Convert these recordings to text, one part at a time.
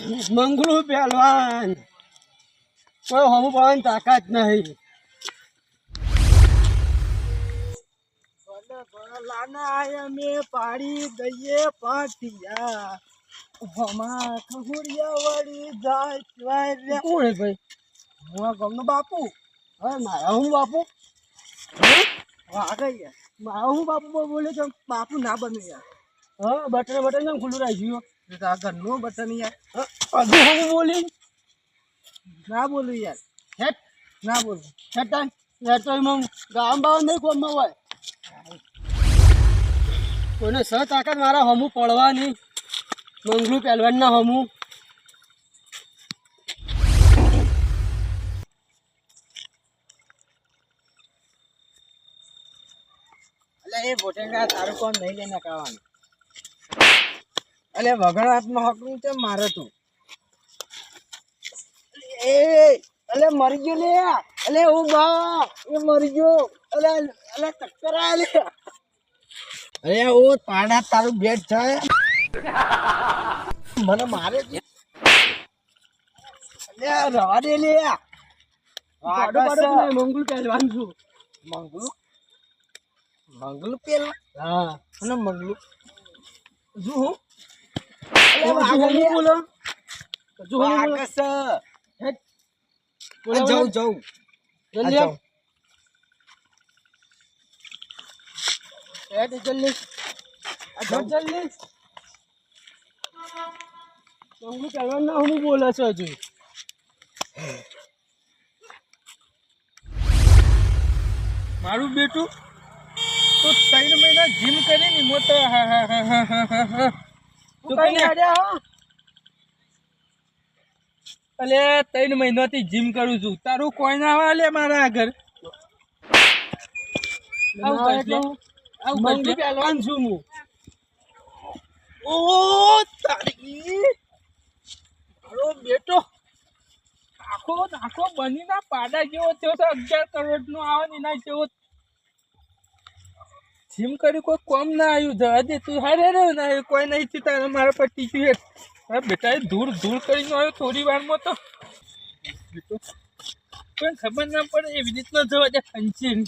મંગળું પહેલવાન કોઈ હમું પડવાની તાકાત નહીં. લાના અમે પાડી દઈએ પાટિયા હમા ખુડિયા વળી જાય. કોણ હે ભાઈ? હું આ ગામનો બાપુ. હવે મારા હું બાપુ મારા હું બાપુ બોલે છે. બાપુ ના બન્યું યાર. હા બટન બટન કેમ ખુલ્લું રાખ્યું? આ ઘરનું બટન યાર. હજુ હું બોલી ના બોલું યાર. હેટ ના બોલું. હેટ યાર તો એમાં ગામ બાવ નહીં કોમમાં હોય. કોઈને સ તાકાત મારા હમું પડવાની. મંગલું પહેલવાન ના હમું. એ બોટેંગા તારું કોણ નહીં લઈને કાવાનું. અલે વગર હાથમાં હકનું છે મારે તું. એ અલે મરી ગયો લે. અલે હું બા એ મરી ગયો. અલે અલે ચક્કર આલે. અરે ઓ પાડા તારું બેટ છે. મને મારે છે. અલે રવા દે લે. મંગલું પહેલવાન છું. મંગલું મંગલું પેલ. હા અને મંગલું જો હું બોલો જો હું આગસ હેટ જાઉં જાઉં જલ્દી હેટ જલ્દી આ જલ્દી મંગલું પહેલવાન ના હું બોલે છે હજુ. મારું બેટું તો 3 મહિના જીમ કરીને મોટો અલે 3 મહિનાથી જીમ કરું છું. તારું કોઈ ના આવે લે મારા આગળ. મંગલું પહેલવાન છું હું. ઓ તારી મારો બેટો આખો બની ના પાડા જેવો થયો છે. 11 કરોડ નો આવે ને એના જેવો જીમ કરી કોઈ કોમ ના આવ્યું. જવા દે તું. હારે રે કોઈ નહીં થયું તારે મારા પર ટીચર. હા બેટા એ ધૂળ કરીને આવ્યો થોડી વારમાં તો. કોઈ ખબર ના પડે એવી રીતના જવા દે ખંચી.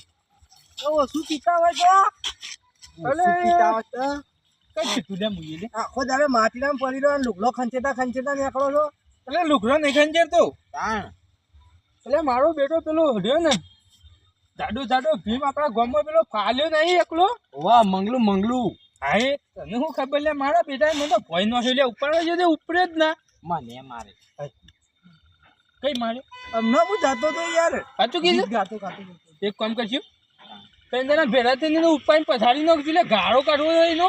શું પીતા હોય છે? કઈ પીતું લે મુએ લે. આખો દાડે માટીમાં પડી રહ્યો લુગડો ખંચેતા નીકળો છો. એટલે લુગડો નહીં ખંચેરતો. એટલે મારો બેટો પેલો હડ્યો ને જાડો ભીમ આપણા ગામમાં પેલો ફાલ્યો નહીં એકલો. વાહ મંગલું. હા એ તને શું ખબર લે મારા બેટા મને તો ભય નો લે ઉપર ઉપરે જ ના મને મારે. કઈ મારે હમણાં હું જાતો તો યાર. સાચું કીધું. ગાતો એક કામ કરશું કઈ જણા ભેરા થઈને ઉપાય પથારી નાખજો લે. ગાળો કાઢવો એનો.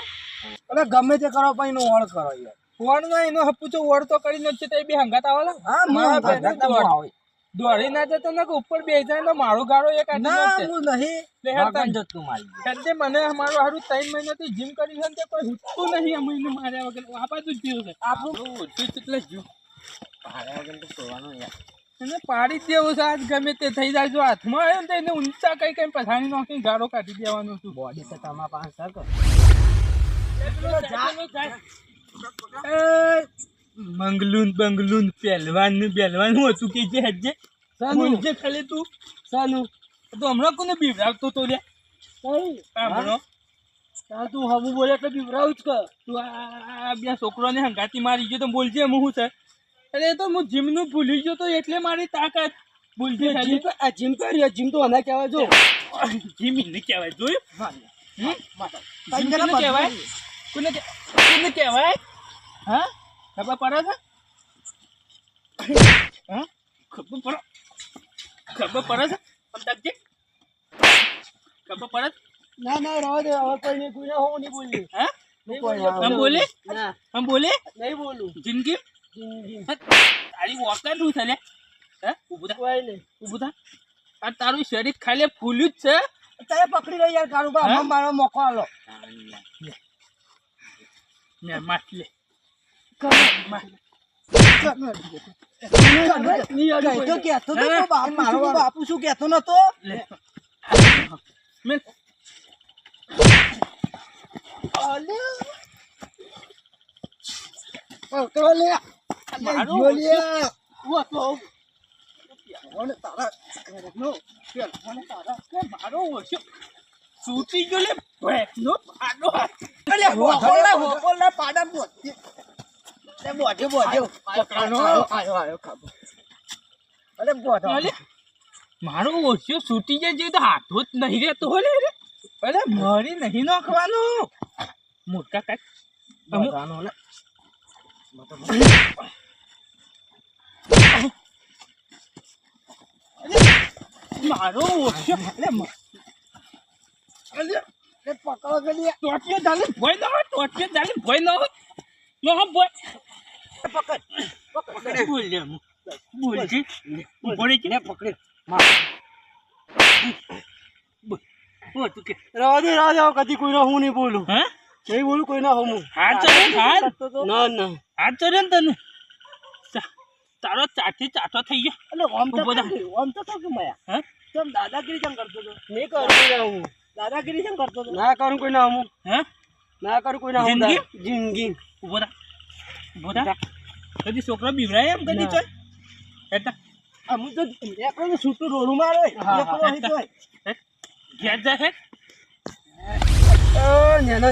એટલે ગમે તે કરો પણ એનો વળ કરો યાર. વળ ના એનો હપુચો વળ તો કરી નાખશે તો એ બે હંગાત આવે. હા મારા બેટા આવે દોડી ના જતો ને ઉપર બે જાય તો મારો ગાળો એક મને મારું હારું 3 મહિનાથી જીમ કરી છે કોઈ હુટતું નહીં. અમને માર્યા વગર આ બાજુ જ ગયો છે આપણું એટલે જ માર્યા વગર તો સોવાનું યાર. એને પાડી દેવું છે આજ ગમે તે થઈ જાય. જો હાથમાં આવ્યો ને તો એને ઊંચા કઈ પછાણી નાખીને ગાળો કાઢી દેવાનું છું. બોડી તો તમારા પાસે મંગલું પહેલવાન હતું કે જે હજે જે ખાલી તું સાનું તો હમણાં કોને બીવરાવતો તો લે. તું હમું બોલે એટલે બીવરાવું જ કર. તું આ બે છોકરાને હંગાતી મારી ગયો તો બોલજે હું શું છે. એટલે તો હું જીમનું ભૂલી ગયો તો એટલે મારી તાકાત બોલજે. જીમ કરી જીમ તો આના કહેવાય. જો જીમ એને કહેવાય જોયું કહેવાય કોને કહેવાય. હા ખબર પડે છે. હા ખબર પડે છે. ખબર પડે. ના રવા દે હવે કોઈ નહીં. કોઈ હું નહીં બોલી. હા હમ બોલે નહીં બોલું. જિંદગી તારી વોકર શું છે લે. હે ઊભું થા આ તારું શરીર ખાલી ફૂલ્યું જ છે. તારે પકડી રહી યાર કારું બા મારો મોકો આલો. માછલે બાપુ શું કેતો નતો. મારો ઓ તો ઓને તારા નો ઓને તારા કે મારો ઓછો સૂટી ગયો લે ભેનો પાડો અલે હોકોલા પાડા બોતી તે બોજે પકડાનો આયો ખાબો અરે બોધો અલે મારો ઓછો સૂટી જાય જે તો હાથો જ નહીં રહેતો લે રે અરે મારી નહીં નાખવાનું મોટા કાક બોધાનો લે મારો ઓછો અલે પકડો ગલી ટોટિયો ચાલે ભોય ન નો ભોય પકડ બોલ લે બોલ જી બોલે કે પકડે ઓ તું કે રાજા કદી કોઈ હું નહીં બોલું હે નહીં બોલું કોઈ ના હું હાથ ચડે ના હાથ ચડે ને તને તારો ચાટો થઈ ગયો એટલે ઓમ તો કે મયા હે તમ દાદાગીરી કેમ કરતો તો નહીં કરું હું દાદાગીરી કેમ કરતો તો ના કરું કોઈ ના હું હે ના કરું કોઈ ના હું જિંદગી ઉભો થા કદી છોકરો બીવરાય એમ કદી ચોય એટલે હું તો એકલો છૂટું રોડું મારે એકલો અહીં તોય ઘેર જાય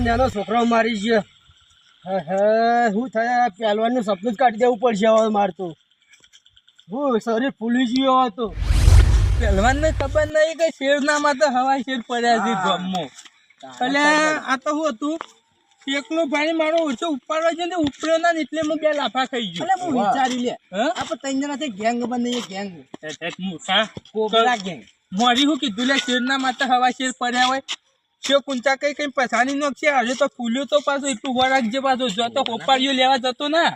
નેનો છોકરો મારી ગયો હું થયા પહેલવાનનું સપનું જ કાઢી દેવું પડશે હવે મારતું હું શરીર ફૂલી ગયો હતો પહેલવાનને ખબર નહીં કે શેરનામાં તો હવા શેર પડ્યા છે ગામમાં એટલે આ તો શું હતું એકલો ભાઈ મારો ઓછો ઉપાડવા છે ને ઉપડ્યો ના એટલે હું બે લાફા ખાઈ ગયો એટલે હું વિચારી લે આપણે ત્રણ જણા ગેંગ બની ગેંગ મોટા કોબરા ગેંગ મોરી હું કીધું લે શેરના માતા હવા શેર પડ્યા હોય શો કુંચા કઈ પછાણી નો છે હજુ તો ફૂલ્યો તો પાછો એટલું વરાક જે પાછો જો તો હોપાડીઓ લેવા જતો ના